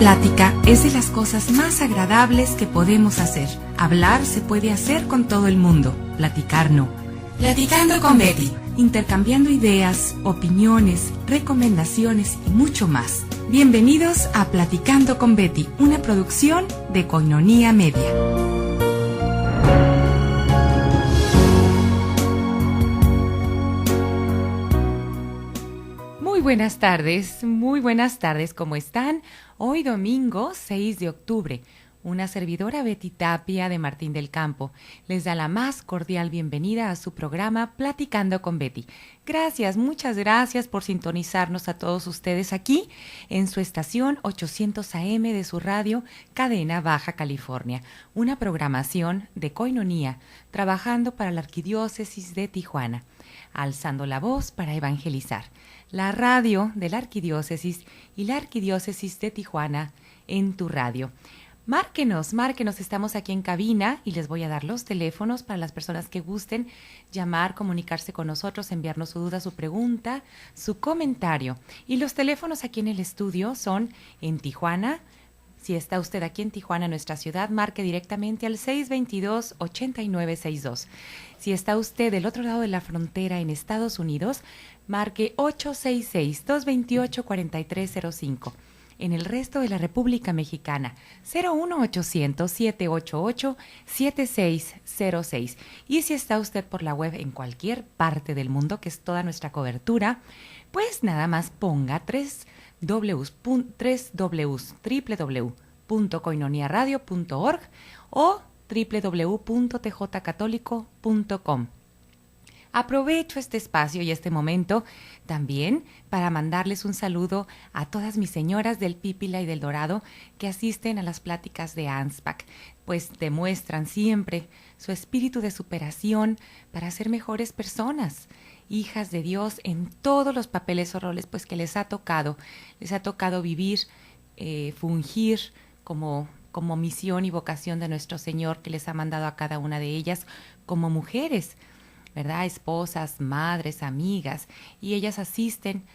plática es de las cosas más agradables que podemos hacer. Hablar se puede hacer con todo el mundo, platicar no. Platicando con Betty, intercambiando ideas, opiniones, recomendaciones y mucho más. Bienvenidos a Platicando con Betty, una producción de Koinonia Media. Muy buenas tardes, ¿cómo están? Hoy domingo 6 de octubre, una servidora Betty Tapia de Martín del Campo les da la más cordial bienvenida a su programa Platicando con Betty. Gracias, muchas gracias por sintonizarnos a todos ustedes aquí en su estación 800 AM de su radio Cadena Baja California, una programación de Koinonia, trabajando para la Arquidiócesis de Tijuana, alzando la voz para evangelizar. La radio de la Arquidiócesis y la Arquidiócesis de Tijuana en tu radio. Márquenos, estamos aquí en cabina y les voy a dar los teléfonos para las personas que gusten llamar, comunicarse con nosotros, enviarnos su duda, su pregunta, su comentario. Y los teléfonos aquí en el estudio son en Tijuana. Si está usted aquí en Tijuana, nuestra ciudad, marque directamente al 622-8962. Si está usted del otro lado de la frontera en Estados Unidos, marque 866-228-4305. En el resto de la República Mexicana, 01800-788-7606. Y si está usted por la web en cualquier parte del mundo, que es toda nuestra cobertura, pues nada más ponga www.koinoniaradio.org o www.tjcatólico.com. Aprovecho este espacio y este momento también para mandarles un saludo a todas mis señoras del Pípila y del Dorado que asisten a las pláticas de ANSPAC, pues demuestran siempre su espíritu de superación para ser mejores personas, hijas de Dios en todos los papeles o roles pues que les ha tocado vivir, fungir como misión y vocación de nuestro Señor que les ha mandado a cada una de ellas como mujeres, ¿verdad? Esposas, madres, amigas, y ellas asisten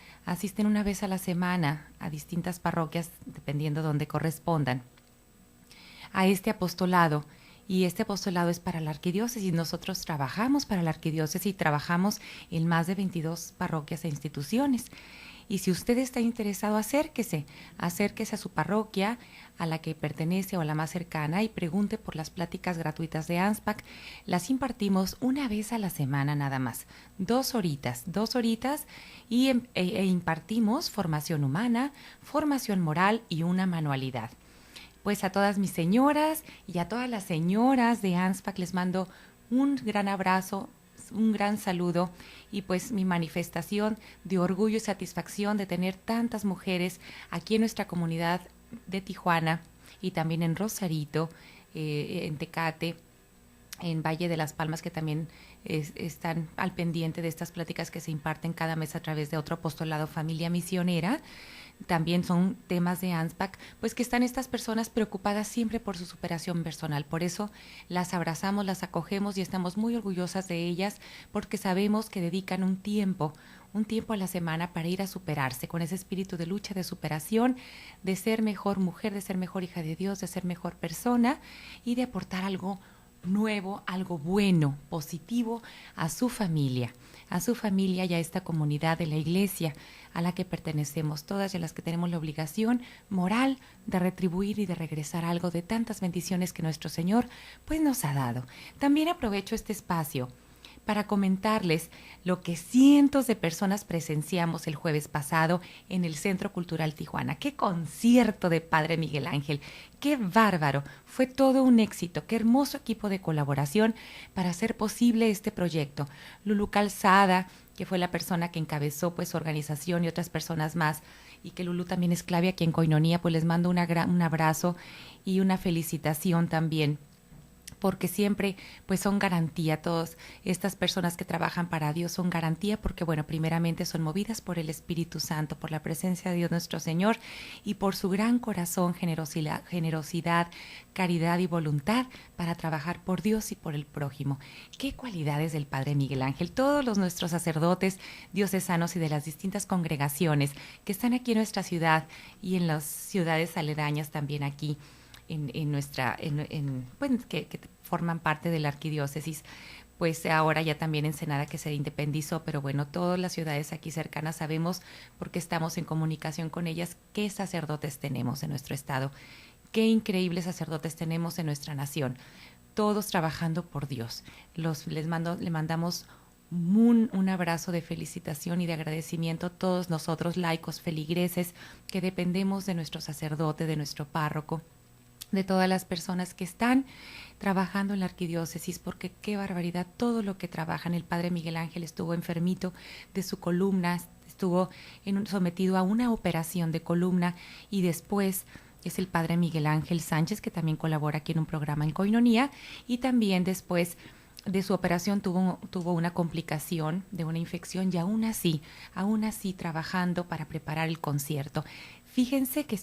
una vez a la semana a distintas parroquias, dependiendo de donde correspondan, a este apostolado. Y este apostolado es para la arquidiócesis. Nosotros trabajamos para la arquidiócesis y trabajamos en más de 22 parroquias e instituciones. Y si usted está interesado, acérquese a su parroquia a la que pertenece o a la más cercana y pregunte por las pláticas gratuitas de ANSPAC. Las impartimos una vez a la semana nada más, 2 horitas y impartimos formación humana, formación moral y una manualidad. Pues a todas mis señoras y a todas las señoras de ANSPAC les mando un gran abrazo, un gran saludo y pues mi manifestación de orgullo y satisfacción de tener tantas mujeres aquí en nuestra comunidad de Tijuana y también en Rosarito, en Tecate, en Valle de las Palmas, que también están al pendiente de estas pláticas que se imparten cada mes a través de otro apostolado Familia Misionera. También son temas de ANSPAC, pues que están estas personas preocupadas siempre por su superación personal. Por eso las abrazamos, las acogemos y estamos muy orgullosas de ellas porque sabemos que dedican un tiempo a la semana para ir a superarse con ese espíritu de lucha, de superación, de ser mejor mujer, de ser mejor hija de Dios, de ser mejor persona y de aportar algo nuevo, algo bueno, positivo a su familia y a esta comunidad de la iglesia a la que pertenecemos todas y a las que tenemos la obligación moral de retribuir y de regresar algo de tantas bendiciones que nuestro Señor pues nos ha dado. También aprovecho este espacio para comentarles lo que cientos de personas presenciamos el jueves pasado en el Centro Cultural Tijuana. ¡Qué concierto de Padre Miguel Ángel! ¡Qué bárbaro! Fue todo un éxito. ¡Qué hermoso equipo de colaboración para hacer posible este proyecto! Lulú Calzada, que fue la persona que encabezó pues su organización y otras personas más, y que Lulú también es clave aquí en Koinonia, pues les mando un abrazo y una felicitación también porque siempre pues son garantía. Todas estas personas que trabajan para Dios son garantía porque, bueno, primeramente son movidas por el Espíritu Santo, por la presencia de Dios nuestro Señor y por su gran corazón, generosidad, caridad y voluntad para trabajar por Dios y por el prójimo. ¿Qué cualidades del Padre Miguel Ángel? Todos los nuestros sacerdotes diocesanos y de las distintas congregaciones que están aquí en nuestra ciudad y en las ciudades aledañas también aquí, pues, que forman parte de la arquidiócesis, pues ahora ya también Ensenada que se independizó, pero bueno, todas las ciudades aquí cercanas sabemos, porque estamos en comunicación con ellas, qué sacerdotes tenemos en nuestro estado, qué increíbles sacerdotes tenemos en nuestra nación, todos trabajando por Dios. Le mandamos un abrazo de felicitación y de agradecimiento a todos nosotros, laicos, feligreses, que dependemos de nuestro sacerdote, de nuestro párroco, de todas las personas que están trabajando en la arquidiócesis, porque qué barbaridad todo lo que trabajan. El Padre Miguel Ángel estuvo enfermito de su columna, estuvo sometido a una operación de columna y después es el Padre Miguel Ángel Sánchez, que también colabora aquí en un programa en Koinonia, y también después de su operación tuvo una complicación de una infección y aún así trabajando para preparar el concierto. Fíjense que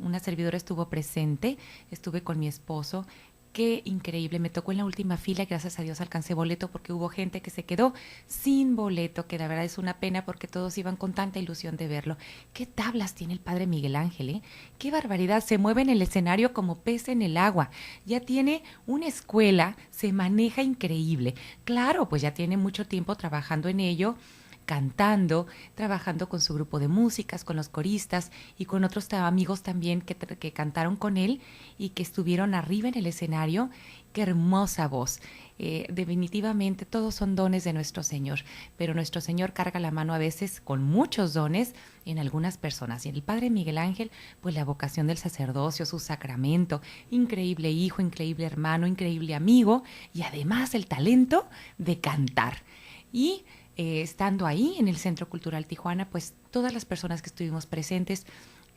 una servidora estuvo presente, estuve con mi esposo. Qué increíble, me tocó en la última fila, gracias a Dios alcancé boleto porque hubo gente que se quedó sin boleto, que la verdad es una pena porque todos iban con tanta ilusión de verlo. Qué tablas tiene el Padre Miguel Ángel, ¿eh? Qué barbaridad, se mueve en el escenario como pez en el agua, ya tiene una escuela, se maneja increíble. Claro, pues ya tiene mucho tiempo trabajando en ello, cantando, trabajando con su grupo de músicas, con los coristas y con otros amigos también que cantaron con él y que estuvieron arriba en el escenario. Qué hermosa voz. Definitivamente todos son dones de nuestro Señor, pero nuestro Señor carga la mano a veces con muchos dones en algunas personas. Y en el Padre Miguel Ángel, pues la vocación del sacerdocio, su sacramento, increíble hijo, increíble hermano, increíble amigo y además el talento de cantar. Y estando ahí en el Centro Cultural Tijuana, pues todas las personas que estuvimos presentes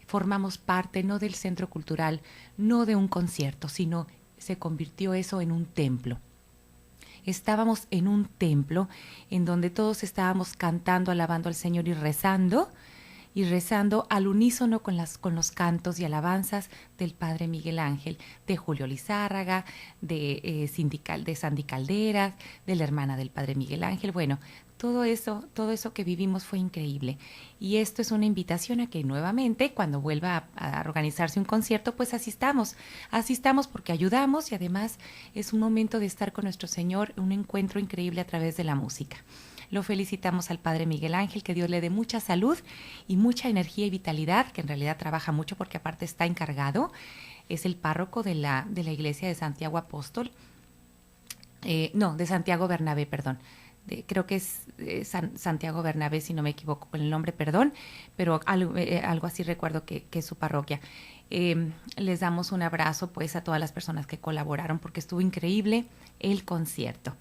formamos parte no del Centro Cultural, no de un concierto, sino se convirtió eso en un templo. Estábamos en un templo en donde todos estábamos cantando, alabando al Señor y rezando al unísono con los cantos y alabanzas del Padre Miguel Ángel, de Julio Lizárraga, de Sandy Calderas, de la hermana del Padre Miguel Ángel. Bueno, todo eso que vivimos fue increíble. Y esto es una invitación a que nuevamente, cuando vuelva a organizarse un concierto, pues asistamos porque ayudamos y además es un momento de estar con nuestro Señor, un encuentro increíble a través de la música. Lo felicitamos al Padre Miguel Ángel, que Dios le dé mucha salud y mucha energía y vitalidad, que en realidad trabaja mucho porque aparte está encargado, es el párroco de la iglesia de Santiago Apóstol, de Santiago Bernabé, perdón. Creo que es Santiago Bernabé, si no me equivoco con el nombre, perdón, pero algo así recuerdo que es su parroquia. Les damos un abrazo pues a todas las personas que colaboraron porque estuvo increíble el concierto.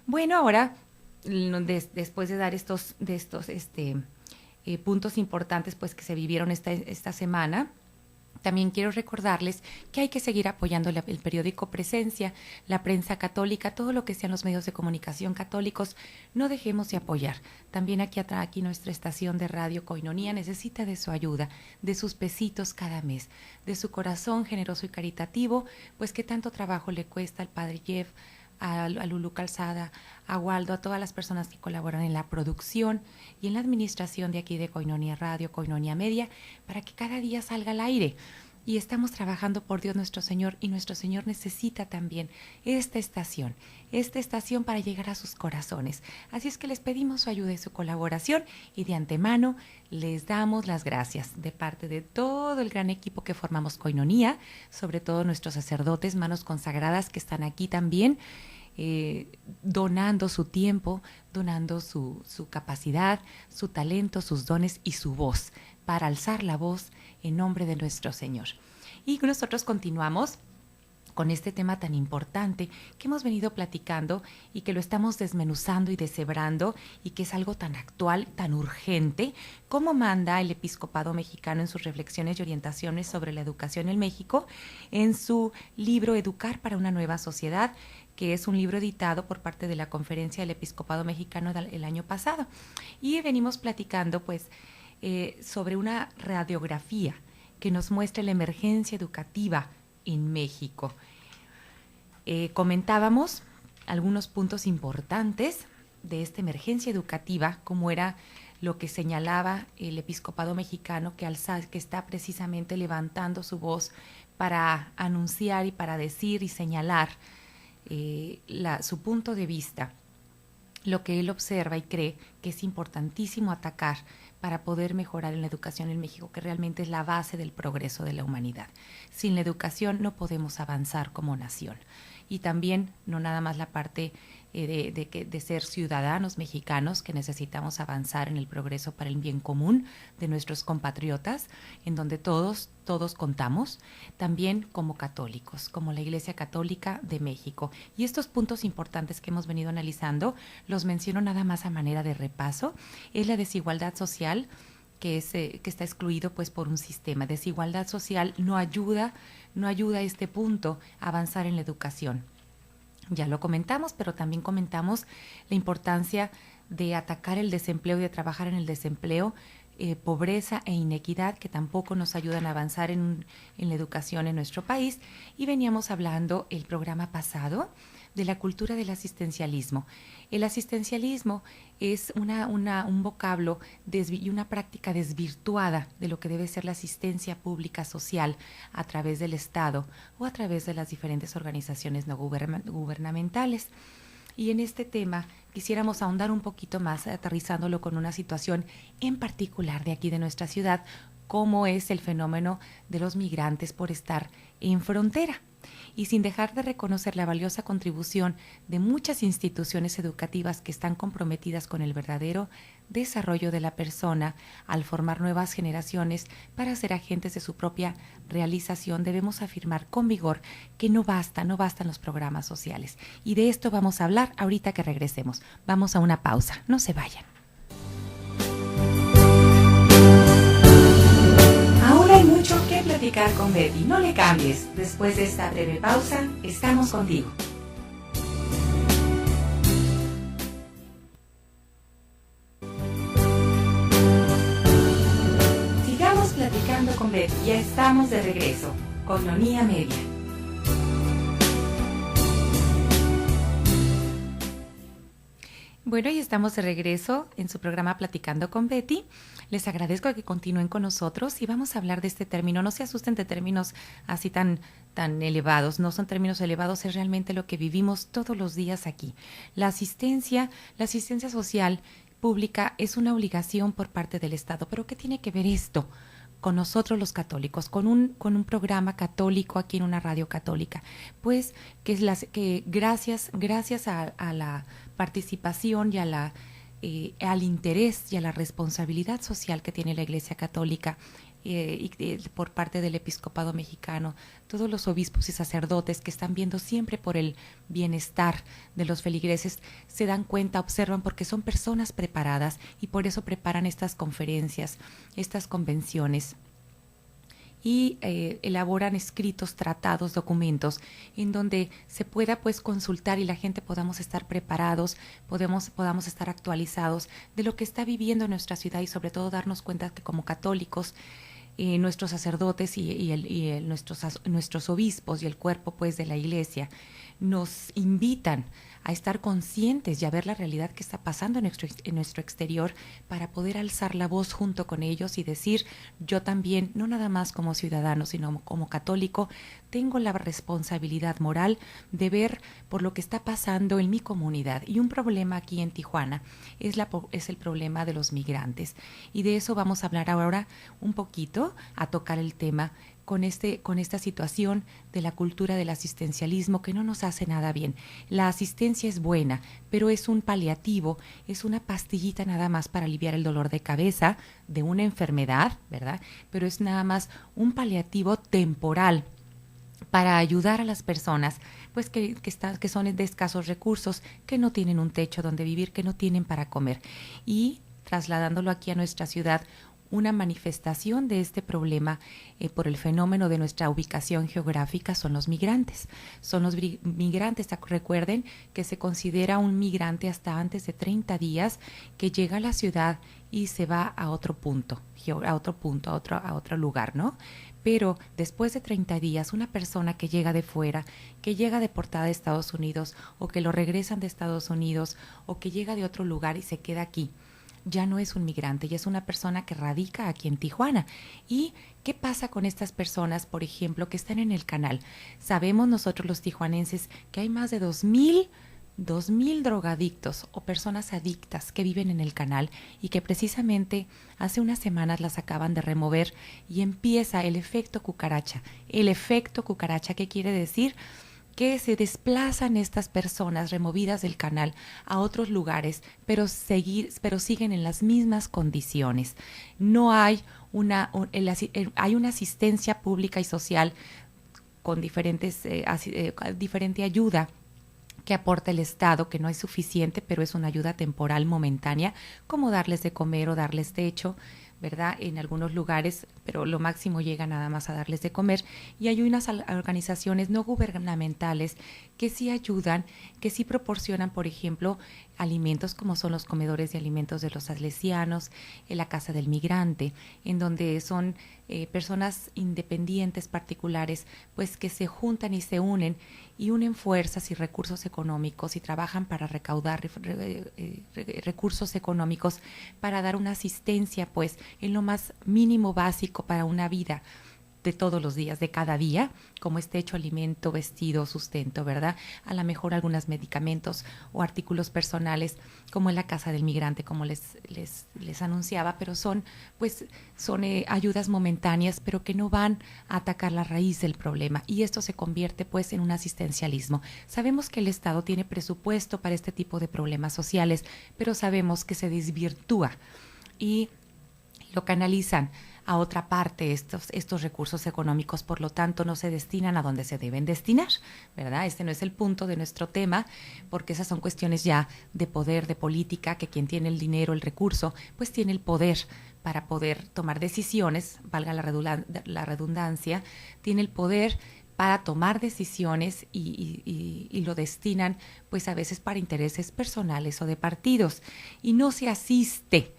Bueno, ahora después de dar estos puntos importantes pues que se vivieron esta semana, también quiero recordarles que hay que seguir apoyando el periódico Presencia, la prensa católica, todo lo que sean los medios de comunicación católicos. No dejemos de apoyar. También aquí nuestra estación de radio Koinonia necesita de su ayuda, de sus pesitos cada mes, de su corazón generoso y caritativo, pues que tanto trabajo le cuesta al Padre Jeff, a Lulu Calzada, a Waldo, a todas las personas que colaboran en la producción y en la administración de aquí de Koinonia Radio, Koinonia Media, para que cada día salga al aire. Y estamos trabajando por Dios nuestro Señor, y nuestro Señor necesita también esta estación para llegar a sus corazones. Así es que les pedimos su ayuda y su colaboración, y de antemano les damos las gracias de parte de todo el gran equipo que formamos Koinonia, sobre todo nuestros sacerdotes, manos consagradas que están aquí también, donando su tiempo, donando su capacidad, su talento, sus dones y su voz, para alzar la voz en nombre de nuestro Señor. Y nosotros continuamos con este tema tan importante que hemos venido platicando y que lo estamos desmenuzando y deshebrando y que es algo tan actual, tan urgente, como manda el Episcopado Mexicano en sus reflexiones y orientaciones sobre la educación en México en su libro Educar para una nueva sociedad, que es un libro editado por parte de la Conferencia del Episcopado Mexicano el año pasado. Y venimos platicando pues sobre una radiografía que nos muestra la emergencia educativa en México. Comentábamos algunos puntos importantes de esta emergencia educativa, como era lo que señalaba el Episcopado Mexicano, que está precisamente levantando su voz para anunciar y para decir y señalar su punto de vista, lo que él observa y cree que es importantísimo atacar para poder mejorar en la educación en México, que realmente es la base del progreso de la humanidad. Sin la educación no podemos avanzar como nación. Y también no nada más la parte de ser ciudadanos mexicanos, que necesitamos avanzar en el progreso para el bien común de nuestros compatriotas, en donde todos contamos, también como católicos, como la Iglesia Católica de México. Y estos puntos importantes que hemos venido analizando, los menciono nada más a manera de repaso, es la desigualdad social, que está excluido pues por un sistema. Desigualdad social no ayuda a este punto a avanzar en la educación. Ya lo comentamos, pero también comentamos la importancia de atacar el desempleo y de trabajar en el desempleo, pobreza e inequidad, que tampoco nos ayudan a avanzar en la educación en nuestro país. Y veníamos hablando el programa pasado de la cultura del asistencialismo. El asistencialismo es un vocablo y una práctica desvirtuada de lo que debe ser la asistencia pública social a través del Estado o a través de las diferentes organizaciones no gubernamentales. Y en este tema quisiéramos ahondar un poquito más, aterrizándolo con una situación en particular de aquí de nuestra ciudad, como es el fenómeno de los migrantes por estar en frontera. Y sin dejar de reconocer la valiosa contribución de muchas instituciones educativas que están comprometidas con el verdadero desarrollo de la persona al formar nuevas generaciones para ser agentes de su propia realización, debemos afirmar con vigor que no bastan los programas sociales. Y de esto vamos a hablar ahorita que regresemos. Vamos a una pausa, no se vayan. Hay mucho que platicar con Betty. No le cambies. Después de esta breve pausa, estamos contigo. Sigamos platicando con Betty. Ya estamos de regreso. Colonia Media. Bueno, y estamos de regreso en su programa Platicando con Betty. Les agradezco que continúen con nosotros y vamos a hablar de este término. No se asusten de términos así tan elevados, no son términos elevados, es realmente lo que vivimos todos los días aquí. La asistencia social pública es una obligación por parte del Estado. ¿Pero qué tiene que ver esto con nosotros los católicos, con un programa católico aquí en una radio católica? Pues que gracias a la participación y al interés y a la responsabilidad social que tiene la Iglesia Católica por parte del Episcopado Mexicano, todos los obispos y sacerdotes que están viendo siempre por el bienestar de los feligreses, se dan cuenta, observan, porque son personas preparadas y por eso preparan estas conferencias, estas convenciones. Y elaboran escritos, tratados, documentos en donde se pueda pues consultar y la gente podamos estar preparados, podamos estar actualizados de lo que está viviendo nuestra ciudad y sobre todo darnos cuenta que como católicos nuestros sacerdotes y nuestros obispos y el cuerpo pues de la Iglesia nos invitan a estar conscientes y a ver la realidad que está pasando en nuestro exterior para poder alzar la voz junto con ellos y decir, yo también, no nada más como ciudadano, sino como católico, tengo la responsabilidad moral de ver por lo que está pasando en mi comunidad. Y un problema aquí en Tijuana es el problema de los migrantes. Y de eso vamos a hablar ahora un poquito, a tocar el tema con esta situación de la cultura del asistencialismo que no nos hace nada bien. La asistencia es buena, pero es un paliativo, es una pastillita nada más para aliviar el dolor de cabeza de una enfermedad, ¿verdad? Pero es nada más un paliativo temporal para ayudar a las personas pues que son de escasos recursos, que no tienen un techo donde vivir, que no tienen para comer. Y trasladándolo aquí a nuestra ciudad, una manifestación de este problema por el fenómeno de nuestra ubicación geográfica son los migrantes. Son los migrantes, recuerden que se considera un migrante hasta antes de 30 días que llega a la ciudad y se va a otro punto, a otro lugar, ¿no? Pero después de 30 días, una persona que llega de fuera, que llega deportada de Estados Unidos o que lo regresan de Estados Unidos o que llega de otro lugar y se queda aquí, ya no es un migrante, ya es una persona que radica aquí en Tijuana. ¿Y qué pasa con estas personas, por ejemplo, que están en el canal? Sabemos nosotros los tijuanenses que hay más de 2,000 drogadictos o personas adictas que viven en el canal y que precisamente hace unas semanas las acaban de remover y empieza el efecto cucaracha. El efecto cucaracha, ¿qué quiere decir? Que se desplazan estas personas removidas del canal a otros lugares, pero siguen en las mismas condiciones. No hay hay una asistencia pública y social con diferente ayuda que aporta el Estado, que no es suficiente, pero es una ayuda temporal, momentánea, como darles de comer o darles techo, ¿verdad? En algunos lugares, pero lo máximo llega nada más a darles de comer. Y hay unas organizaciones no gubernamentales que sí ayudan, que sí proporcionan, por ejemplo, alimentos como son los comedores de alimentos de los salesianos, en la Casa del Migrante, en donde son personas independientes, particulares, pues que se juntan y se unen y unen fuerzas y recursos económicos y trabajan para recaudar recursos económicos para dar una asistencia, pues, en lo más mínimo básico para una vida de todos los días, de cada día, como es techo, alimento, vestido, sustento, ¿verdad? A lo mejor algunos medicamentos o artículos personales, como en la Casa del Migrante, como les anunciaba, pero son ayudas momentáneas, pero que no van a atacar la raíz del problema. Y esto se convierte, pues, en un asistencialismo. Sabemos que el Estado tiene presupuesto para este tipo de problemas sociales, pero sabemos que se desvirtúa y lo canalizan a otra parte estos recursos económicos, por lo tanto no se destinan a donde se deben destinar, ¿verdad? Este no es el punto de nuestro tema, porque esas son cuestiones ya de poder, de política, que quien tiene el dinero, el recurso, pues tiene el poder para poder tomar decisiones, valga la redundancia, tiene el poder para tomar decisiones y lo destinan pues a veces para intereses personales o de partidos, y no se asiste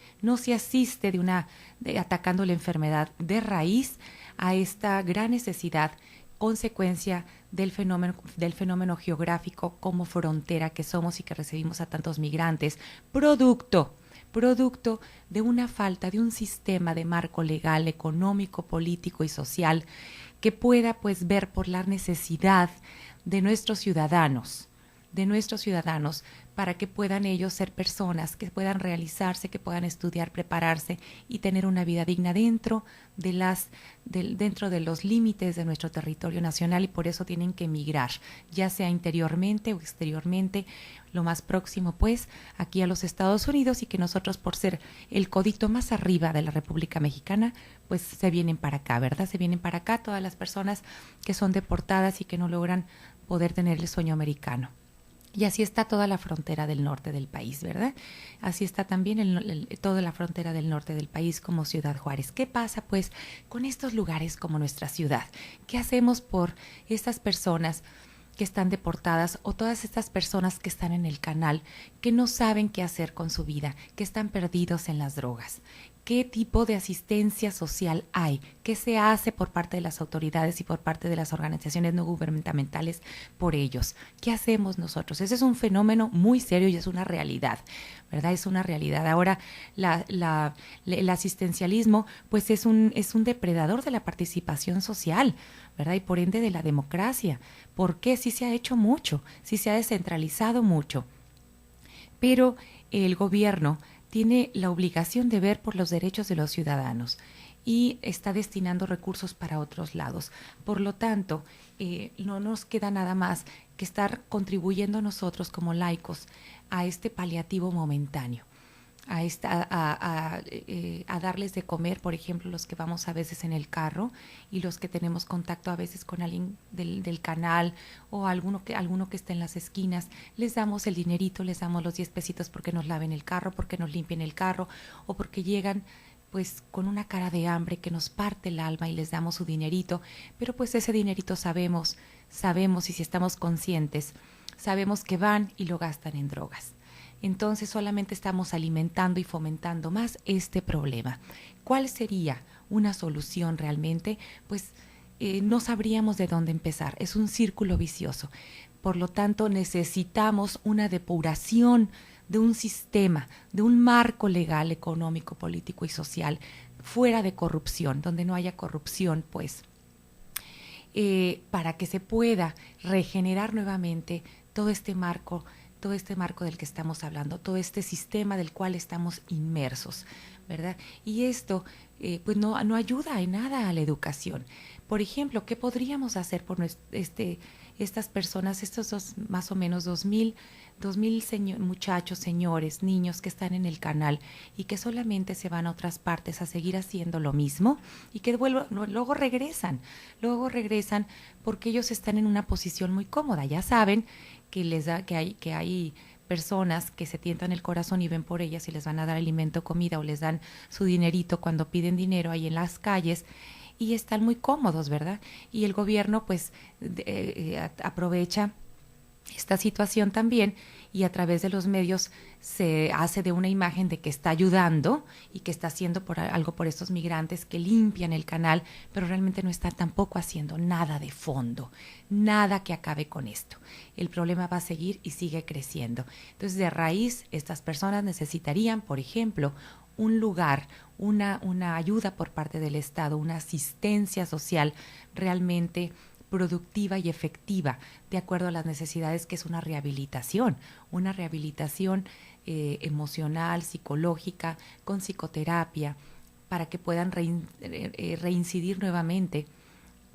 atacando la enfermedad de raíz a esta gran necesidad, consecuencia del fenómeno geográfico como frontera que somos y que recibimos a tantos migrantes, producto de una falta de un sistema de marco legal, económico, político y social que pueda pues ver por la necesidad de nuestros ciudadanos, para que puedan ellos ser personas, que puedan realizarse, que puedan estudiar, prepararse y tener una vida digna dentro de los límites de nuestro territorio nacional, y por eso tienen que emigrar, ya sea interiormente o exteriormente, lo más próximo pues aquí a los Estados Unidos, y que nosotros, por ser el codito más arriba de la República Mexicana, pues se vienen para acá, ¿verdad? Se vienen para acá todas las personas que son deportadas y que no logran poder tener el sueño americano. Y así está toda la frontera del norte del país, ¿verdad? Así está también toda la frontera del norte del país, como Ciudad Juárez. ¿Qué pasa, pues, con estos lugares como nuestra ciudad? ¿Qué hacemos por estas personas que están deportadas, o todas estas personas que están en el canal, que no saben qué hacer con su vida, que están perdidos en las drogas? ¿Qué tipo de asistencia social hay? ¿Qué se hace por parte de las autoridades y por parte de las organizaciones no gubernamentales por ellos? ¿Qué hacemos nosotros? Ese es un fenómeno muy serio y es una realidad, ¿verdad? Es una realidad. Ahora, el asistencialismo, pues es un depredador de la participación social, ¿verdad? Y por ende de la democracia. Porque sí se ha hecho mucho, sí se ha descentralizado mucho. Pero el gobierno tiene la obligación de ver por los derechos de los ciudadanos y está destinando recursos para otros lados. Por lo tanto, no nos queda nada más que estar contribuyendo nosotros como laicos a este paliativo momentáneo. a darles de comer, por ejemplo, los que vamos a veces en el carro y los que tenemos contacto a veces con alguien del canal o alguno que esté en las esquinas, les damos el dinerito, les damos los 10 pesitos porque nos laven el carro, porque nos limpien el carro o porque llegan pues con una cara de hambre que nos parte el alma y les damos su dinerito, pero pues ese dinerito sabemos y si estamos conscientes, sabemos que van y lo gastan en drogas. Entonces solamente estamos alimentando y fomentando más este problema. ¿Cuál sería una solución realmente? Pues no sabríamos de dónde empezar. Es un círculo vicioso. Por lo tanto, necesitamos una depuración de un sistema, de un marco legal, económico, político y social fuera de corrupción, donde no haya corrupción, pues, para que se pueda regenerar nuevamente todo este marco del que estamos hablando, todo este sistema del cual estamos inmersos, ¿verdad? Y esto pues no ayuda en nada a la educación. Por ejemplo, ¿qué podríamos hacer por estas personas, estos más o menos 2,000 muchachos, señores, niños que están en el canal y que solamente se van a otras partes a seguir haciendo lo mismo y que luego regresan porque ellos están en una posición muy cómoda? Ya saben que hay personas que se tientan el corazón y ven por ellas y les van a dar alimento, comida o les dan su dinerito cuando piden dinero ahí en las calles y están muy cómodos, ¿verdad? Y el gobierno pues aprovecha esta situación también y a través de los medios se hace de una imagen de que está ayudando y que está haciendo algo por estos migrantes que limpian el canal, pero realmente no está tampoco haciendo nada de fondo, nada que acabe con esto. El problema va a seguir y sigue creciendo. Entonces, de raíz, estas personas necesitarían, por ejemplo, un lugar, una ayuda por parte del Estado, una asistencia social realmente productiva y efectiva, de acuerdo a las necesidades, que es una rehabilitación emocional, psicológica, con psicoterapia, para que puedan reincidir nuevamente,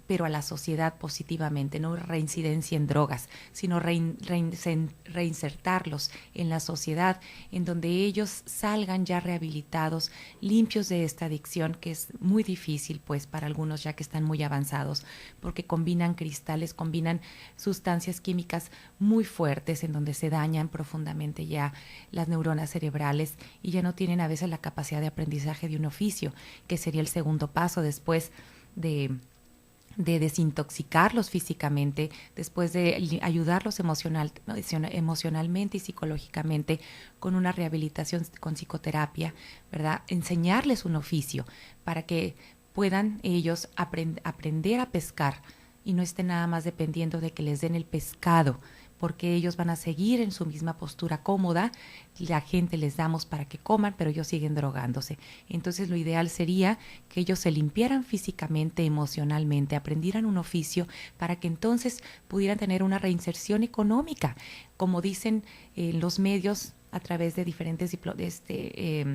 pero a la sociedad positivamente, no reincidencia en drogas, sino reinsertarlos en la sociedad, en donde ellos salgan ya rehabilitados, limpios de esta adicción, que es muy difícil pues para algunos ya que están muy avanzados, porque combinan cristales, combinan sustancias químicas muy fuertes en donde se dañan profundamente ya las neuronas cerebrales y ya no tienen a veces la capacidad de aprendizaje de un oficio, que sería el segundo paso después de desintoxicarlos físicamente, después de ayudarlos emocionalmente y psicológicamente con una rehabilitación con psicoterapia, ¿verdad? Enseñarles un oficio para que puedan ellos aprender a pescar y no estén nada más dependiendo de que les den el pescado, porque ellos van a seguir en su misma postura cómoda, la gente les damos para que coman, pero ellos siguen drogándose. Entonces lo ideal sería que ellos se limpiaran físicamente, emocionalmente, aprendieran un oficio para que entonces pudieran tener una reinserción económica, como dicen los medios a través de diferentes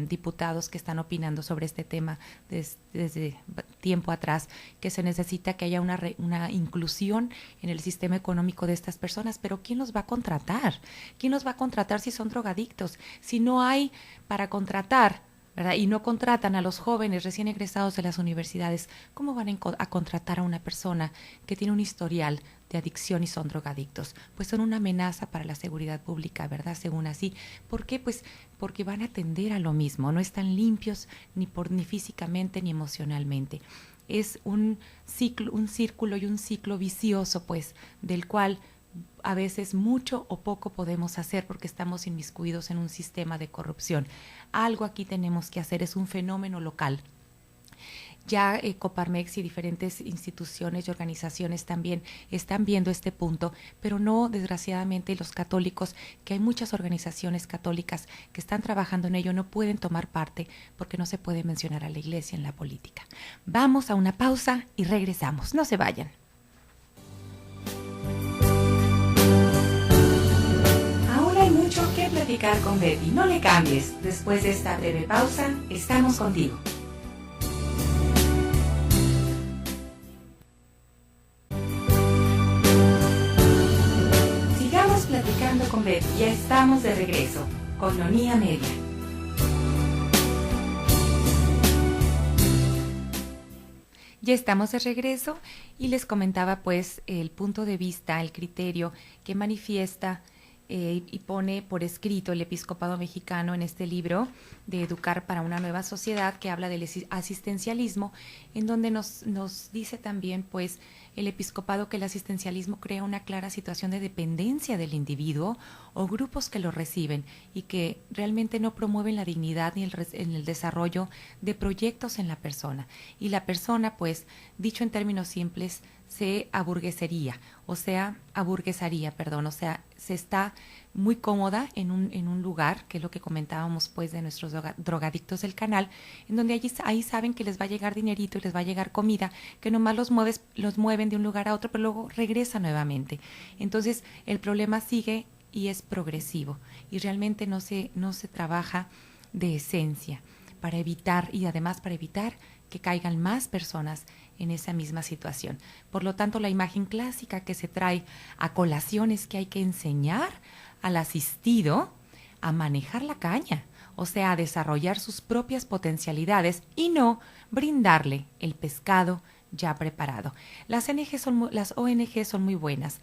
diputados que están opinando sobre este tema desde tiempo atrás, que se necesita que haya una inclusión en el sistema económico de estas personas. Pero ¿quién los va a contratar? ¿Quién los va a contratar si son drogadictos? Si no hay para contratar, ¿verdad? Y no contratan a los jóvenes recién egresados de las universidades, ¿cómo van a contratar a una persona que tiene un historial de adicción y son drogadictos? Pues son una amenaza para la seguridad pública, ¿verdad? Según así. ¿Por qué? Pues porque van a tender a lo mismo, no están limpios ni físicamente ni emocionalmente. Es un círculo y un ciclo vicioso, pues, del cual a veces mucho o poco podemos hacer porque estamos inmiscuidos en un sistema de corrupción. Algo aquí tenemos que hacer, es un fenómeno local. Ya Coparmex y diferentes instituciones y organizaciones también están viendo este punto, pero no, desgraciadamente, los católicos, que hay muchas organizaciones católicas que están trabajando en ello, no pueden tomar parte porque no se puede mencionar a la Iglesia en la política. Vamos a una pausa y regresamos. No se vayan. Ahora hay mucho que platicar con Betty. No le cambies. Después de esta breve pausa, estamos contigo. Platicando con Betty, ya estamos de regreso con Nonía Media. Ya estamos de regreso y les comentaba pues el punto de vista, el criterio que manifiesta y pone por escrito el episcopado mexicano en este libro de Educar para una nueva sociedad, que habla del asistencialismo, en donde nos dice también pues el episcopado que el asistencialismo crea una clara situación de dependencia del individuo o grupos que lo reciben y que realmente no promueven la dignidad ni en el desarrollo de proyectos en la persona. Y la persona, pues, dicho en términos simples, se aburguesaría, o sea, se está muy cómoda en un lugar, que es lo que comentábamos pues de nuestros drogadictos del canal, en donde ahí saben que les va a llegar dinerito y les va a llegar comida, que nomás los mueven de un lugar a otro, pero luego regresa nuevamente. Entonces el problema sigue y es progresivo, y realmente no se trabaja de esencia para evitar, y además para evitar que caigan más personas en esa misma situación. Por lo tanto, la imagen clásica que se trae a colación es que hay que enseñar al asistido a manejar la caña, o sea, a desarrollar sus propias potencialidades y no brindarle el pescado ya preparado. Las ONG son muy buenas.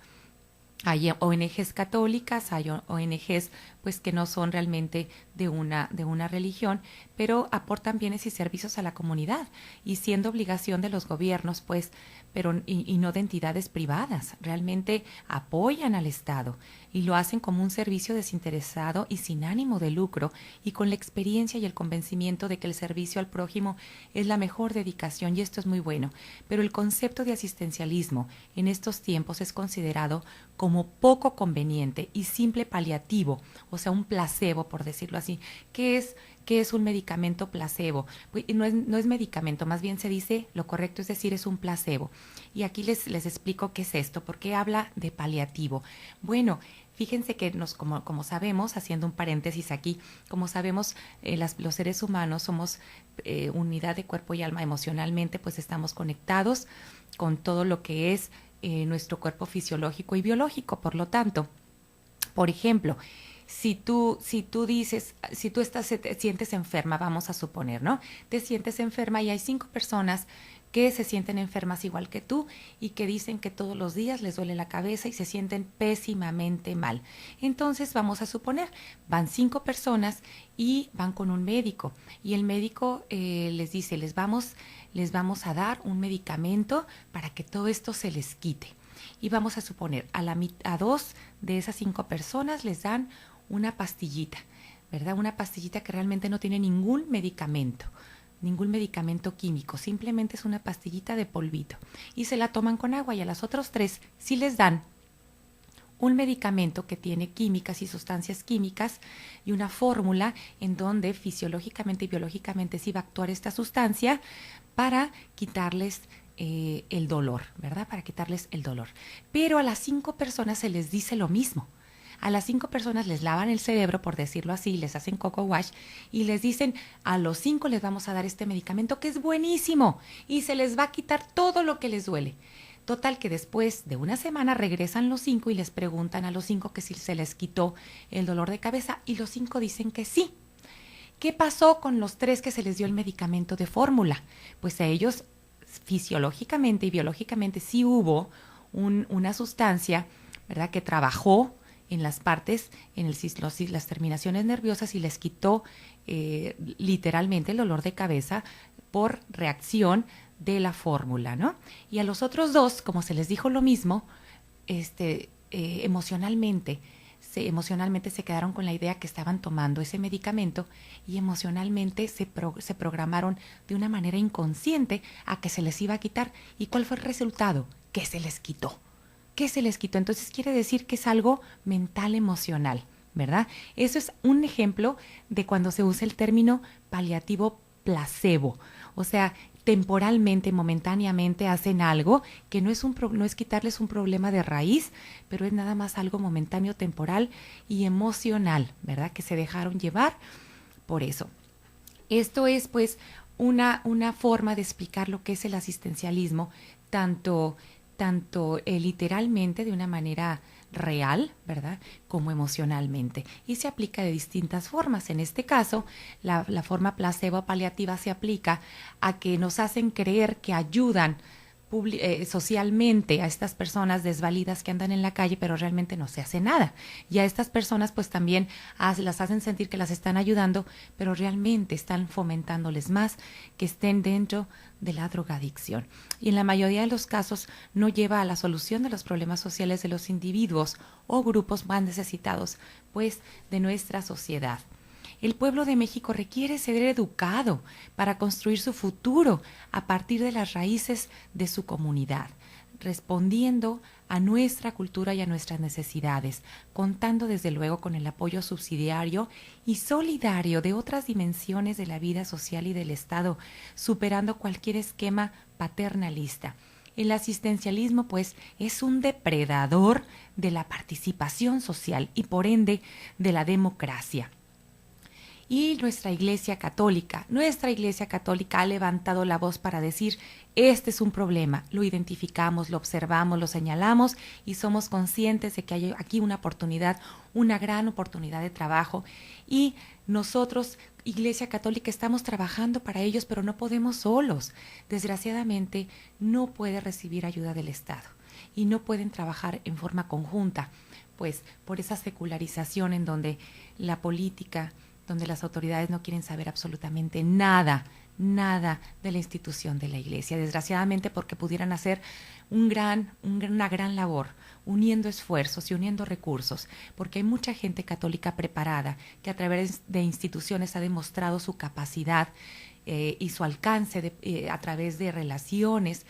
Hay ONGs católicas, hay ONGs pues que no son realmente de una religión, pero aportan bienes y servicios a la comunidad, y siendo obligación de los gobiernos pues, pero y no de entidades privadas. Realmente apoyan al Estado y lo hacen como un servicio desinteresado y sin ánimo de lucro, y con la experiencia y el convencimiento de que el servicio al prójimo es la mejor dedicación, y esto es muy bueno. Pero el concepto de asistencialismo en estos tiempos es considerado como poco conveniente y simple paliativo, o sea, un placebo, por decirlo así. ¿Qué es un medicamento placebo? Pues no es medicamento, más bien se dice, lo correcto es decir, es un placebo. Y aquí les explico qué es esto, por qué habla de paliativo. Bueno, fíjense que como sabemos, haciendo un paréntesis aquí, como sabemos, los seres humanos somos unidad de cuerpo y alma. Emocionalmente, pues estamos conectados con todo lo que es nuestro cuerpo fisiológico y biológico. Por lo tanto, por ejemplo, si tú te sientes enferma, vamos a suponer, ¿no? Te sientes enferma y hay 5 personas que se sienten enfermas igual que tú y que dicen que todos los días les duele la cabeza y se sienten pésimamente mal. Entonces vamos a suponer, van 5 personas y van con un médico, y el médico les dice, les vamos a dar un medicamento para que todo esto se les quite. Y vamos a suponer, a 2 de esas 5 personas les dan una pastillita, ¿verdad? Una pastillita que realmente no tiene ningún medicamento químico, simplemente es una pastillita de polvito, y se la toman con agua. Y a las otras 3 sí les dan un medicamento que tiene químicas y sustancias químicas y una fórmula en donde fisiológicamente y biológicamente sí va a actuar esta sustancia para quitarles el dolor, ¿verdad? Para quitarles el dolor. Pero a las 5 personas se les dice lo mismo. A las 5 personas les lavan el cerebro, por decirlo así, les hacen coco wash y les dicen, a los 5 les vamos a dar este medicamento que es buenísimo y se les va a quitar todo lo que les duele. Total que después de una semana regresan los 5 y les preguntan a los 5 que si se les quitó el dolor de cabeza, y los 5 dicen que sí. ¿Qué pasó con los 3 que se les dio el medicamento de fórmula? Pues a ellos fisiológicamente y biológicamente sí hubo una sustancia, ¿verdad?, que trabajó en las partes, en las terminaciones nerviosas, y les quitó literalmente el dolor de cabeza por reacción de la fórmula, ¿no? Y a los otros 2, como se les dijo lo mismo, emocionalmente se quedaron con la idea que estaban tomando ese medicamento, y emocionalmente se programaron de una manera inconsciente a que se les iba a quitar. ¿Y cuál fue el resultado? Que se les quitó. Entonces quiere decir que es algo mental emocional, ¿verdad? Eso es un ejemplo de cuando se usa el término paliativo placebo. O sea, temporalmente, momentáneamente hacen algo que no es quitarles un problema de raíz, pero es nada más algo momentáneo, temporal y emocional, ¿verdad? Que se dejaron llevar por eso. Esto es pues una forma de explicar lo que es el asistencialismo, tanto literalmente, de una manera real, ¿verdad?, como emocionalmente. Y se aplica de distintas formas. En este caso, la forma placebo paliativa se aplica a que nos hacen creer que ayudan socialmente a estas personas desvalidas que andan en la calle, pero realmente no se hace nada. Y a estas personas pues también las hacen sentir que las están ayudando, pero realmente están fomentándoles más que estén dentro de la drogadicción. Y en la mayoría de los casos no lleva a la solución de los problemas sociales de los individuos o grupos más necesitados pues de nuestra sociedad. El pueblo de México requiere ser educado para construir su futuro a partir de las raíces de su comunidad, respondiendo a nuestra cultura y a nuestras necesidades, contando desde luego con el apoyo subsidiario y solidario de otras dimensiones de la vida social y del Estado, superando cualquier esquema paternalista. El asistencialismo, pues, es un depredador de la participación social y, por ende, de la democracia. Y nuestra Iglesia Católica ha levantado la voz para decir, este es un problema, lo identificamos, lo observamos, lo señalamos y somos conscientes de que hay aquí una oportunidad, una gran oportunidad de trabajo, y nosotros, Iglesia Católica, estamos trabajando para ellos, pero no podemos solos. Desgraciadamente, no puede recibir ayuda del Estado y no pueden trabajar en forma conjunta, pues por esa secularización en donde la política, donde las autoridades no quieren saber absolutamente nada de la institución de la Iglesia, desgraciadamente, porque pudieran hacer una gran labor, uniendo esfuerzos y uniendo recursos, porque hay mucha gente católica preparada que a través de instituciones ha demostrado su capacidad y su alcance a través de relaciones,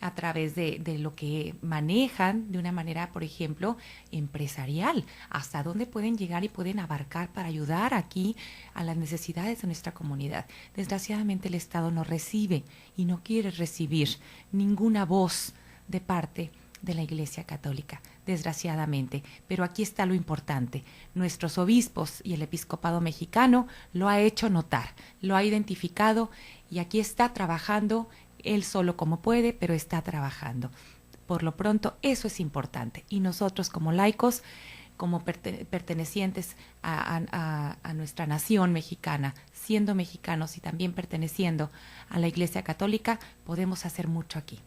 a través de lo que manejan de una manera, por ejemplo, empresarial, hasta dónde pueden llegar y pueden abarcar para ayudar aquí a las necesidades de nuestra comunidad. Desgraciadamente el Estado no recibe y no quiere recibir ninguna voz de parte de la Iglesia Católica, desgraciadamente. Pero aquí está lo importante. Nuestros obispos y el episcopado mexicano lo ha hecho notar, lo ha identificado y aquí está trabajando él solo como puede, pero está trabajando. Por lo pronto, eso es importante. Y nosotros como laicos, como pertenecientes a nuestra nación mexicana, siendo mexicanos y también perteneciendo a la Iglesia Católica, podemos hacer mucho aquí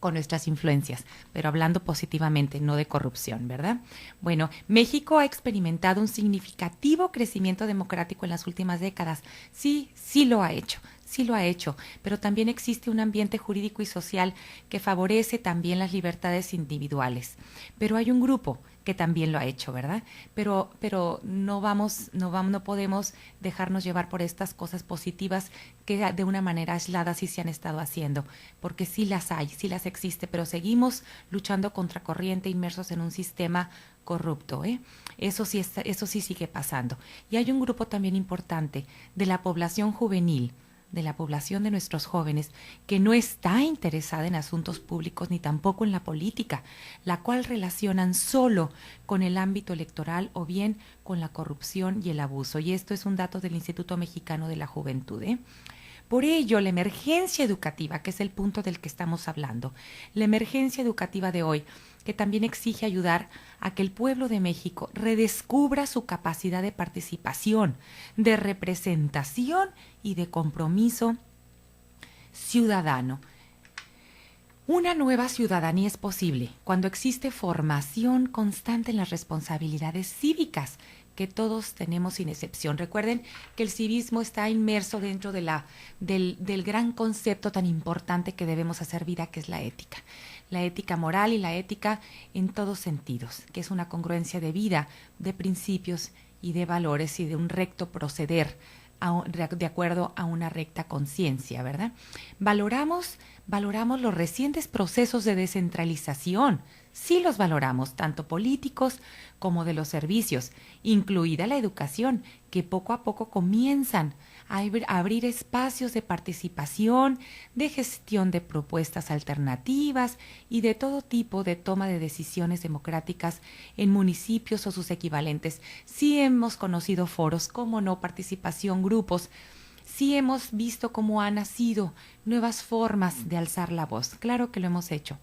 con nuestras influencias, pero hablando positivamente, no de corrupción, ¿verdad? Bueno, México ha experimentado un significativo crecimiento democrático en las últimas décadas. Sí lo ha hecho, pero también existe un ambiente jurídico y social que favorece también las libertades individuales. Pero hay un grupo que también lo ha hecho, ¿verdad? Pero no podemos dejarnos llevar por estas cosas positivas que de una manera aislada sí se han estado haciendo, porque sí las hay, sí las existe, pero seguimos luchando contra corriente, inmersos en un sistema corrupto, ¿eh? Eso sí sigue pasando. Y hay un grupo también importante de la población juvenil, de la población de nuestros jóvenes, que no está interesada en asuntos públicos ni tampoco en la política, la cual relacionan solo con el ámbito electoral o bien con la corrupción y el abuso. Y esto es un dato del Instituto Mexicano de la Juventud, ¿eh? Por ello, la emergencia educativa, que es el punto del que estamos hablando, la emergencia educativa de hoy, que también exige ayudar a que el pueblo de México redescubra su capacidad de participación, de representación y de compromiso ciudadano. Una nueva ciudadanía es posible cuando existe formación constante en las responsabilidades cívicas que todos tenemos sin excepción. Recuerden que el civismo está inmerso dentro de del gran concepto tan importante que debemos hacer vida, que es la ética moral y la ética en todos sentidos, que es una congruencia de vida, de principios y de valores y de un recto proceder de acuerdo a una recta conciencia, ¿verdad? Valoramos los recientes procesos de descentralización. Sí los valoramos, tanto políticos como de los servicios, incluida la educación, que poco a poco comienzan a abrir espacios de participación, de gestión de propuestas alternativas y de todo tipo de toma de decisiones democráticas en municipios o sus equivalentes. Sí hemos conocido foros, cómo no, participación, grupos. Sí hemos visto cómo han nacido nuevas formas de alzar la voz. Claro que lo hemos hecho.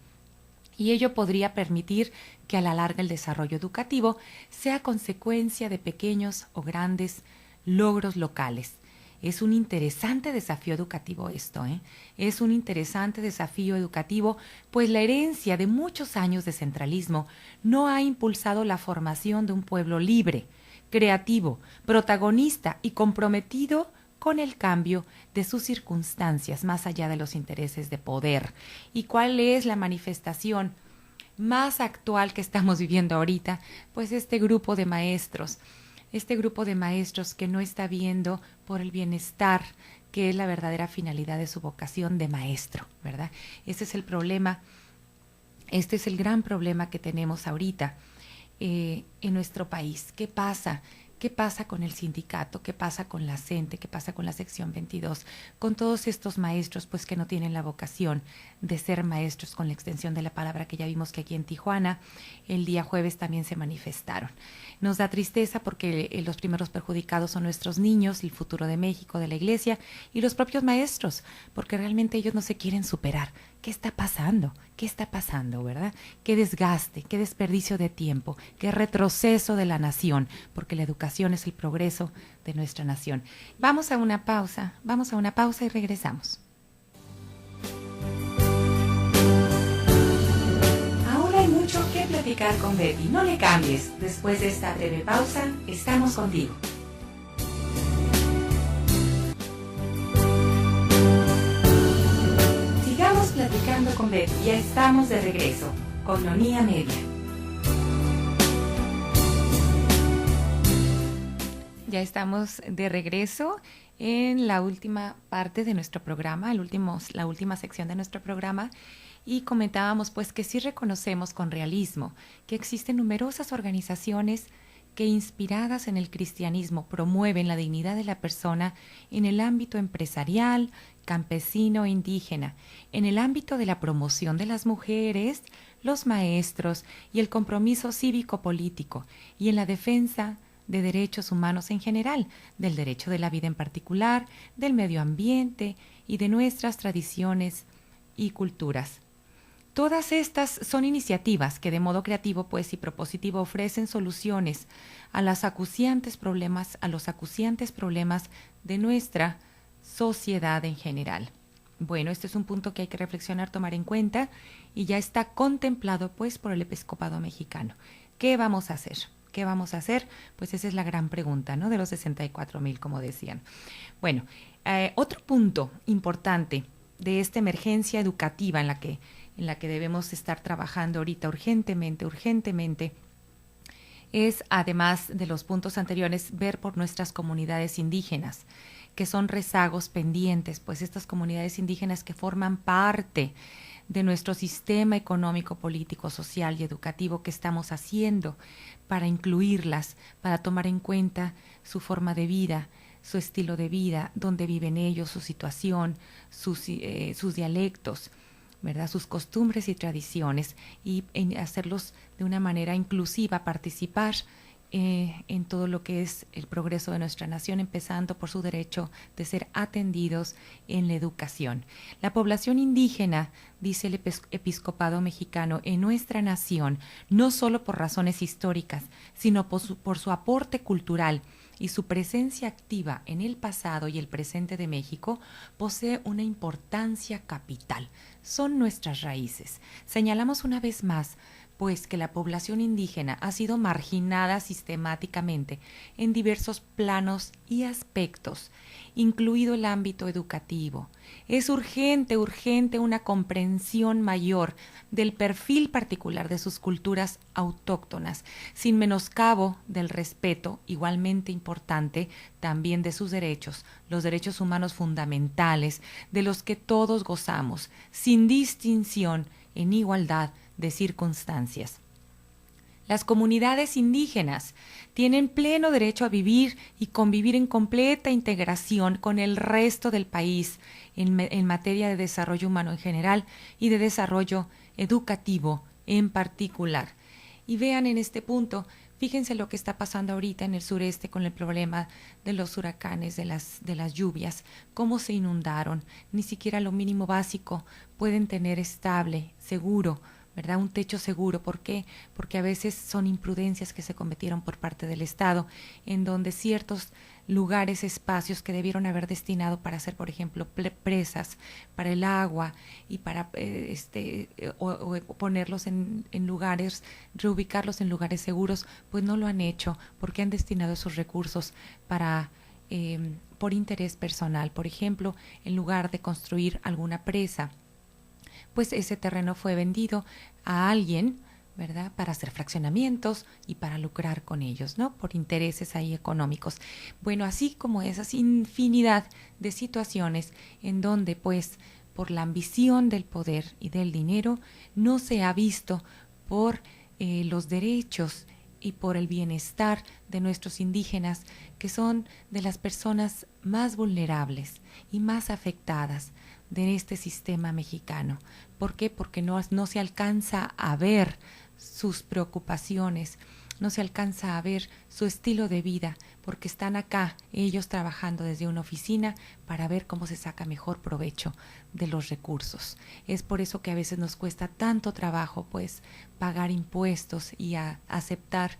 y ello podría permitir que a la larga el desarrollo educativo sea consecuencia de pequeños o grandes logros locales. Es un interesante desafío educativo esto, ¿eh? Es un interesante desafío educativo, pues la herencia de muchos años de centralismo no ha impulsado la formación de un pueblo libre, creativo, protagonista y comprometido con el cambio de sus circunstancias más allá de los intereses de poder. ¿Y cuál es la manifestación más actual que estamos viviendo ahorita? Pues este grupo de maestros que no está viendo por el bienestar, que es la verdadera finalidad de su vocación de maestro, ¿verdad? Ese es el problema, este es el gran problema que tenemos ahorita en nuestro país. ¿Qué pasa? ¿Qué pasa con el sindicato? ¿Qué pasa con la CENTE? ¿Qué pasa con la sección 22? Con todos estos maestros pues que no tienen la vocación de ser maestros con la extensión de la palabra, que ya vimos que aquí en Tijuana el día jueves también se manifestaron. Nos da tristeza porque los primeros perjudicados son nuestros niños, el futuro de México, de la iglesia, y los propios maestros, porque realmente ellos no se quieren superar. ¿Qué está pasando? ¿Qué está pasando, verdad? Qué desgaste, qué desperdicio de tiempo, qué retroceso de la nación, porque la educación es el progreso de nuestra nación. Vamos a una pausa y regresamos. Aún hay mucho que platicar con Betty. No le cambies. Después de esta breve pausa, estamos contigo. Sigamos platicando con Betty. Ya estamos de regreso. Coinonía Media. Ya estamos de regreso en la última parte de nuestro programa, la última sección de nuestro programa, y comentábamos pues que sí reconocemos con realismo que existen numerosas organizaciones que, inspiradas en el cristianismo, promueven la dignidad de la persona en el ámbito empresarial, campesino e indígena, en el ámbito de la promoción de las mujeres, los maestros y el compromiso cívico-político, y en la defensa de derechos humanos en general, del derecho de la vida en particular, del medio ambiente y de nuestras tradiciones y culturas. Todas estas son iniciativas que de modo creativo pues y propositivo ofrecen soluciones a los acuciantes problemas de nuestra sociedad en general. Bueno, este es un punto que hay que reflexionar, tomar en cuenta, y ya está contemplado pues por el episcopado mexicano. ¿Qué vamos a hacer? ¿Qué vamos a hacer? Pues esa es la gran pregunta, ¿no? De los 64,000, como decían. Bueno, otro punto importante de esta emergencia educativa en la que debemos estar trabajando ahorita urgentemente, es, además de los puntos anteriores, ver por nuestras comunidades indígenas, que son rezagos pendientes, pues estas comunidades indígenas que forman parte de nuestro sistema económico, político, social y educativo, que estamos haciendo para incluirlas, para tomar en cuenta su forma de vida, su estilo de vida, dónde viven ellos, su situación, sus dialectos, ¿verdad? Sus costumbres y tradiciones, y en hacerlos de una manera inclusiva, participar en todo lo que es el progreso de nuestra nación, empezando por su derecho de ser atendidos en la educación. La población indígena, dice el episcopado mexicano, en nuestra nación, no solo por razones históricas, sino por su aporte cultural y su presencia activa en el pasado y el presente de México, posee una importancia capital. Son nuestras raíces. Señalamos una vez más pues que la población indígena ha sido marginada sistemáticamente en diversos planos y aspectos, incluido el ámbito educativo. Es urgente una comprensión mayor del perfil particular de sus culturas autóctonas, sin menoscabo del respeto, igualmente importante, también de sus derechos, los derechos humanos fundamentales, de los que todos gozamos, sin distinción, en igualdad de circunstancias. Las comunidades indígenas tienen pleno derecho a vivir y convivir en completa integración con el resto del país en materia de desarrollo humano en general y de desarrollo educativo en particular. Y vean en este punto, fíjense lo que está pasando ahorita en el sureste con el problema de los huracanes, de las lluvias, cómo se inundaron, ni siquiera lo mínimo básico pueden tener estable, seguro, ¿verdad? Un techo seguro. ¿Por qué? Porque a veces son imprudencias que se cometieron por parte del Estado, en donde ciertos lugares, espacios que debieron haber destinado para hacer, por ejemplo, presas para el agua y para o ponerlos en lugares, reubicarlos en lugares seguros, pues no lo han hecho porque han destinado esos recursos para por interés personal. Por ejemplo, en lugar de construir alguna presa, pues ese terreno fue vendido a alguien, ¿verdad? Para hacer fraccionamientos y para lucrar con ellos, ¿no? Por intereses ahí económicos. Bueno, así como esas infinidad de situaciones en donde, pues, por la ambición del poder y del dinero, no se ha visto por los derechos y por el bienestar de nuestros indígenas, que son de las personas más vulnerables y más afectadas de este sistema mexicano. ¿Por qué? Porque no se alcanza a ver sus preocupaciones, no se alcanza a ver su estilo de vida, porque están acá ellos trabajando desde una oficina para ver cómo se saca mejor provecho de los recursos. Es por eso que a veces nos cuesta tanto trabajo, pues, pagar impuestos y aceptar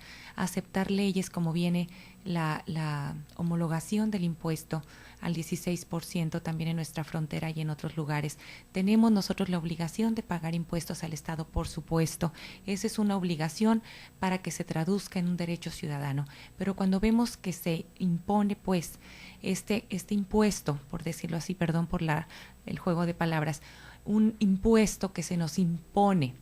leyes, como viene la homologación del impuesto al 16% también en nuestra frontera y en otros lugares. Tenemos nosotros la obligación de pagar impuestos al Estado, por supuesto. Esa es una obligación para que se traduzca en un derecho ciudadano. Pero cuando vemos que se impone, pues, este impuesto, por decirlo así, perdón por el juego de palabras, un impuesto que se nos impone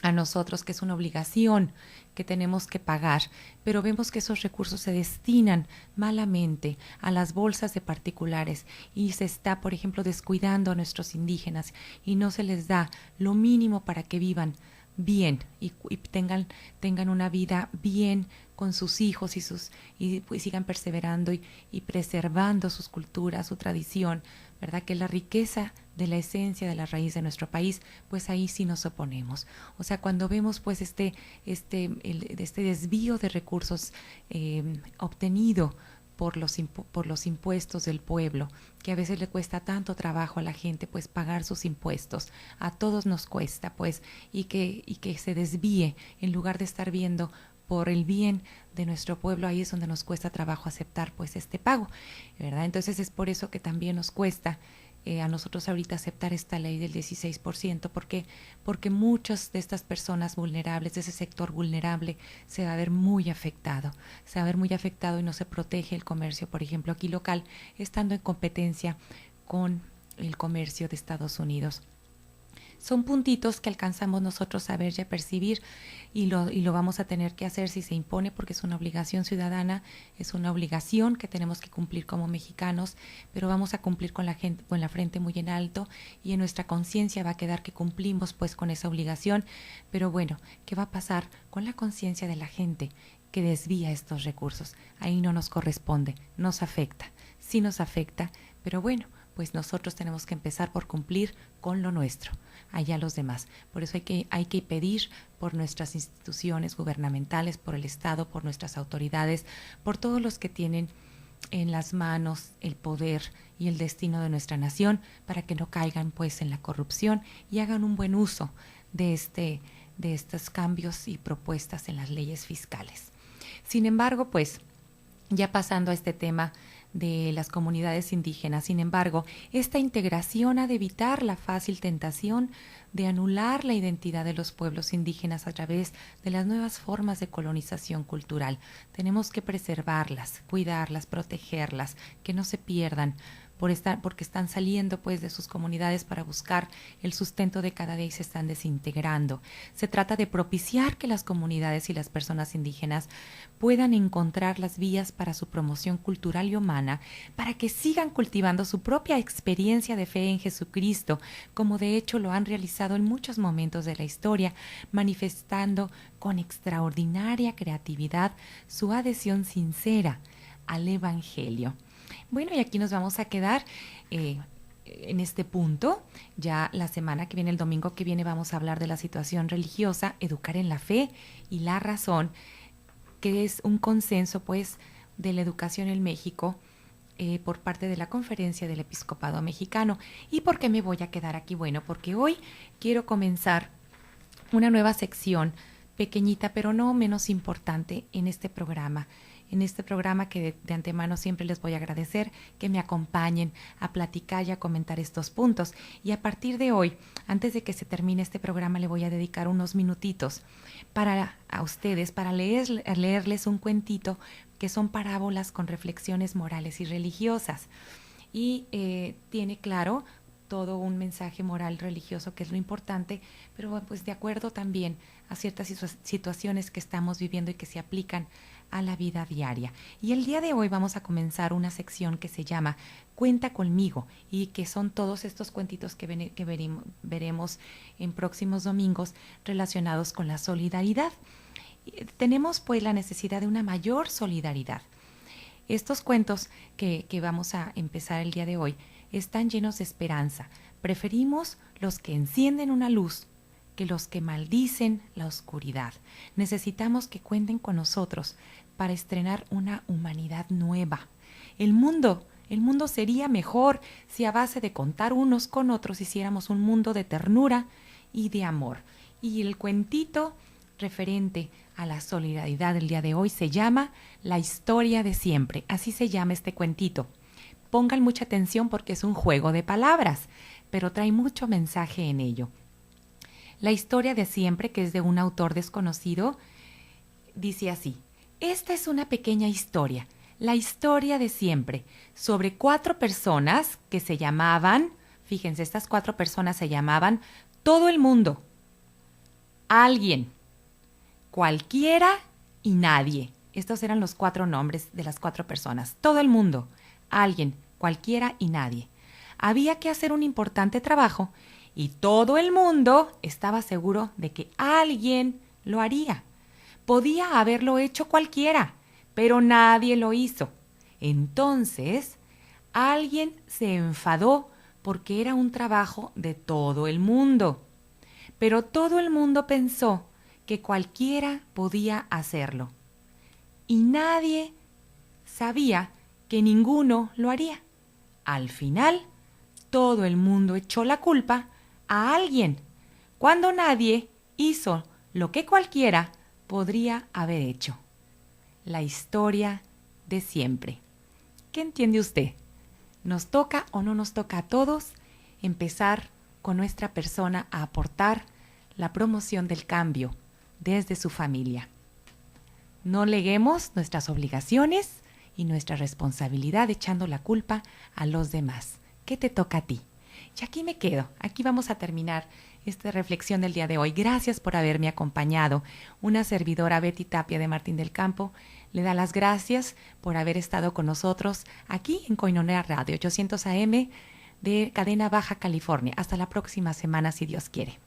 a nosotros, que es una obligación que tenemos que pagar, pero vemos que esos recursos se destinan malamente a las bolsas de particulares y se está, por ejemplo, descuidando a nuestros indígenas y no se les da lo mínimo para que vivan bien y tengan una vida bien con sus hijos y pues sigan perseverando y preservando sus culturas, su tradición, ¿verdad? Que es la riqueza de la esencia de la raíz de nuestro país, pues ahí sí nos oponemos. O sea, cuando vemos pues este desvío de recursos obtenido por los impuestos del pueblo, que a veces le cuesta tanto trabajo a la gente pues pagar sus impuestos, a todos nos cuesta pues, y que se desvíe en lugar de estar viendo por el bien de nuestro pueblo, ahí es donde nos cuesta trabajo aceptar pues este pago, ¿verdad? Entonces es por eso que también nos cuesta a nosotros ahorita aceptar esta ley del 16%, porque muchas de estas personas vulnerables, de ese sector vulnerable, se va a ver muy afectado, y no se protege el comercio, por ejemplo, aquí local, estando en competencia con el comercio de Estados Unidos. Son puntitos que alcanzamos nosotros a ver y a percibir y lo vamos a tener que hacer si se impone, porque es una obligación ciudadana, es una obligación que tenemos que cumplir como mexicanos, pero vamos a cumplir con la frente muy en alto y en nuestra conciencia va a quedar que cumplimos pues con esa obligación. Pero bueno, ¿qué va a pasar con la conciencia de la gente que desvía estos recursos? Ahí no nos corresponde, nos afecta, sí nos afecta, pero bueno, pues nosotros tenemos que empezar por cumplir con lo nuestro, allá los demás. Por eso hay que pedir por nuestras instituciones gubernamentales, por el Estado, por nuestras autoridades, por todos los que tienen en las manos el poder y el destino de nuestra nación, para que no caigan pues en la corrupción y hagan un buen uso de estos cambios y propuestas en las leyes fiscales. Sin embargo, pues, ya pasando a este tema de las comunidades indígenas, sin embargo, esta integración ha de evitar la fácil tentación de anular la identidad de los pueblos indígenas a través de las nuevas formas de colonización cultural. Tenemos que preservarlas, cuidarlas, protegerlas, que no se pierdan, porque están saliendo pues de sus comunidades para buscar el sustento de cada día y se están desintegrando. Se trata de propiciar que las comunidades y las personas indígenas puedan encontrar las vías para su promoción cultural y humana, para que sigan cultivando su propia experiencia de fe en Jesucristo, como de hecho lo han realizado en muchos momentos de la historia, manifestando con extraordinaria creatividad su adhesión sincera al Evangelio. Bueno, y aquí nos vamos a quedar en este punto. Ya la semana que viene, el domingo que viene, vamos a hablar de la situación religiosa, educar en la fe y la razón, que es un consenso pues de la educación en México por parte de la Conferencia del Episcopado Mexicano. ¿Y por qué me voy a quedar aquí? Bueno, porque hoy quiero comenzar una nueva sección, pequeñita pero no menos importante en este programa. En este programa que de antemano siempre les voy a agradecer que me acompañen a platicar y a comentar estos puntos. Y a partir de hoy, antes de que se termine este programa, le voy a dedicar unos minutitos a ustedes, para leerles un cuentito que son parábolas con reflexiones morales y religiosas. Y tiene claro todo un mensaje moral religioso, que es lo importante, pero pues de acuerdo también a ciertas situaciones que estamos viviendo y que se aplican a la vida diaria. Y el día de hoy vamos a comenzar una sección que se llama Cuenta conmigo, y que son todos estos cuentitos que veremos en próximos domingos relacionados con la solidaridad. Tenemos pues la necesidad de una mayor solidaridad. Estos cuentos que vamos a empezar el día de hoy están llenos de esperanza. Preferimos los que encienden una luz que los que maldicen la oscuridad. Necesitamos que cuenten con nosotros para estrenar una humanidad nueva. El mundo sería mejor si a base de contar unos con otros hiciéramos un mundo de ternura y de amor. Y el cuentito referente a la solidaridad del día de hoy se llama La historia de siempre. Así se llama este cuentito. Pongan mucha atención porque es un juego de palabras, pero trae mucho mensaje en ello. La historia de siempre, que es de un autor desconocido, dice así: esta es una pequeña historia, la historia de siempre, sobre 4 personas que se llamaban, fíjense, estas 4 personas se llamaban todo el mundo, alguien, cualquiera y nadie. Estos eran los 4 nombres de las 4 personas, todo el mundo, alguien, cualquiera y nadie. Había que hacer un importante trabajo y todo el mundo estaba seguro de que alguien lo haría. Podía haberlo hecho cualquiera, pero nadie lo hizo. Entonces, alguien se enfadó porque era un trabajo de todo el mundo. Pero todo el mundo pensó que cualquiera podía hacerlo. Y nadie sabía que ninguno lo haría. Al final, todo el mundo echó la culpa a alguien, cuando nadie hizo lo que cualquiera podría haber hecho. La historia de siempre. ¿Qué entiende usted? ¿Nos toca o no nos toca a todos empezar con nuestra persona a aportar la promoción del cambio desde su familia? No neguemos nuestras obligaciones y nuestra responsabilidad echando la culpa a los demás. ¿Qué te toca a ti? Y aquí me quedo. Aquí vamos a terminar esta reflexión del día de hoy. Gracias por haberme acompañado. Una servidora, Betty Tapia de Martín del Campo, le da las gracias por haber estado con nosotros aquí en Koinonia Radio 800 AM de Cadena Baja California. Hasta la próxima semana, si Dios quiere.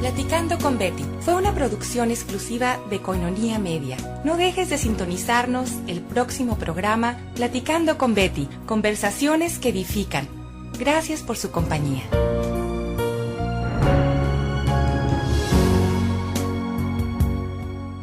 Platicando con Betty fue una producción exclusiva de Koinonia Media. No dejes de sintonizarnos el próximo programa Platicando con Betty, conversaciones que edifican. Gracias por su compañía.